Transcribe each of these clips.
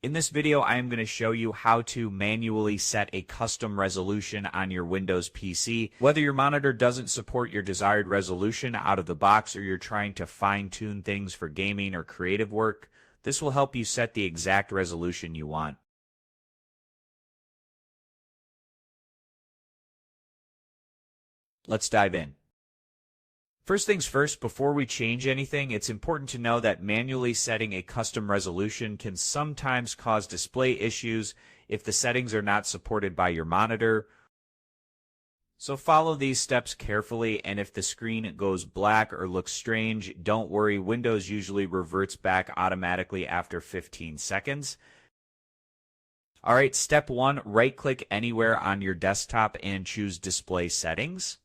In this video, I am going to show you how to manually set a custom resolution on your Windows PC. Whether your monitor doesn't support your desired resolution out of the box or you're trying to fine-tune things for gaming or creative work, this will help you set the exact resolution you want. Let's dive in. First things first, before we change anything, it's important to know that manually setting a custom resolution can sometimes cause display issues if the settings are not supported by your monitor. So follow these steps carefully, and if the screen goes black or looks strange, don't worry, Windows usually reverts back automatically after 15 seconds. Alright, step 1, right-click anywhere on your desktop and choose Display Settings.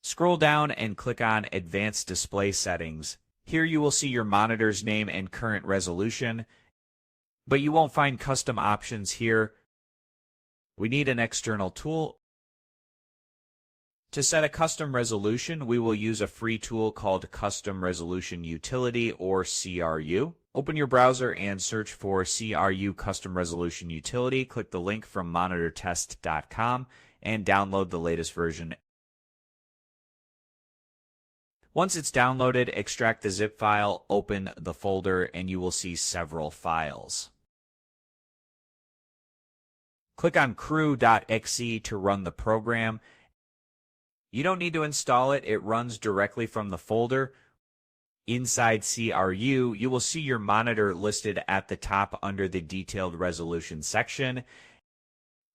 Scroll down and click on Advanced Display Settings. Here you will see your monitor's name and current resolution, but you won't find custom options here. We need an external tool. To set a custom resolution, we will use a free tool called Custom Resolution Utility, or CRU. Open your browser and search for CRU Custom Resolution Utility. Click the link from monitortest.com and download the latest version. Once it's downloaded, extract the zip file, open the folder, and you will see several files. Click on CRU.exe to run the program. You don't need to install it, it runs directly from the folder. Inside CRU, you will see your monitor listed at the top under the Detailed Resolution section.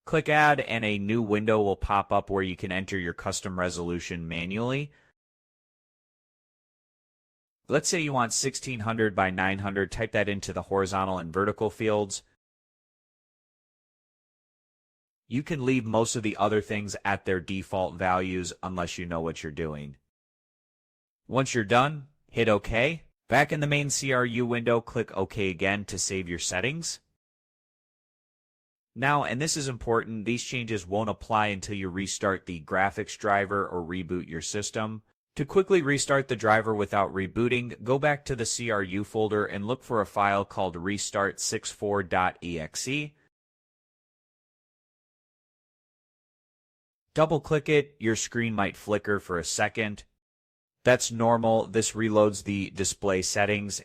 Click Add, and a new window will pop up where you can enter your custom resolution manually. Let's say you want 1600 by 900, type that into the horizontal and vertical fields. You can leave most of the other things at their default values unless you know what you're doing. Once you're done, hit OK. Back in the main CRU window, click OK again to save your settings. Now, and this is important, these changes won't apply until you restart the graphics driver or reboot your system. To quickly restart the driver without rebooting, go back to the CRU folder and look for a file called restart64.exe. Double-click it, your screen might flicker for a second. That's normal, this reloads the display settings.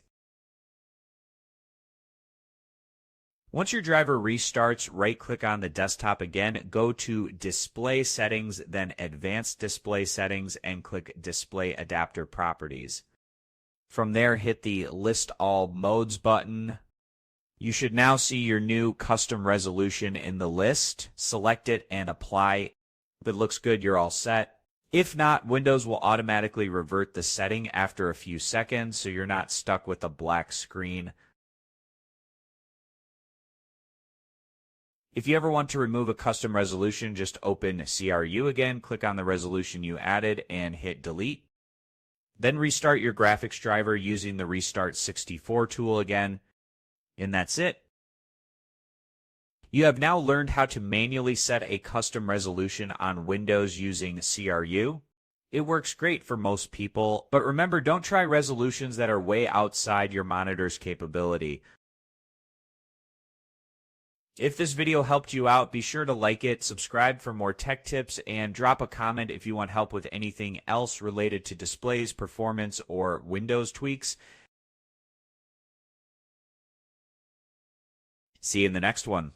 Once your driver restarts, right-click on the desktop again, go to Display Settings, then Advanced Display Settings, and click Display Adapter Properties. From there, hit the List All Modes button. You should now see your new custom resolution in the list. Select it and apply. If it looks good, you're all set. If not, Windows will automatically revert the setting after a few seconds, so you're not stuck with a black screen. If you ever want to remove a custom resolution, just open CRU again, click on the resolution you added, and hit Delete. Then restart your graphics driver using the Restart 64 tool again, and that's it. You have now learned how to manually set a custom resolution on Windows using CRU. It works great for most people, but remember, don't try resolutions that are way outside your monitor's capability. If this video helped you out, be sure to like it, subscribe for more tech tips, and drop a comment if you want help with anything else related to displays, performance, or Windows tweaks. See you in the next one.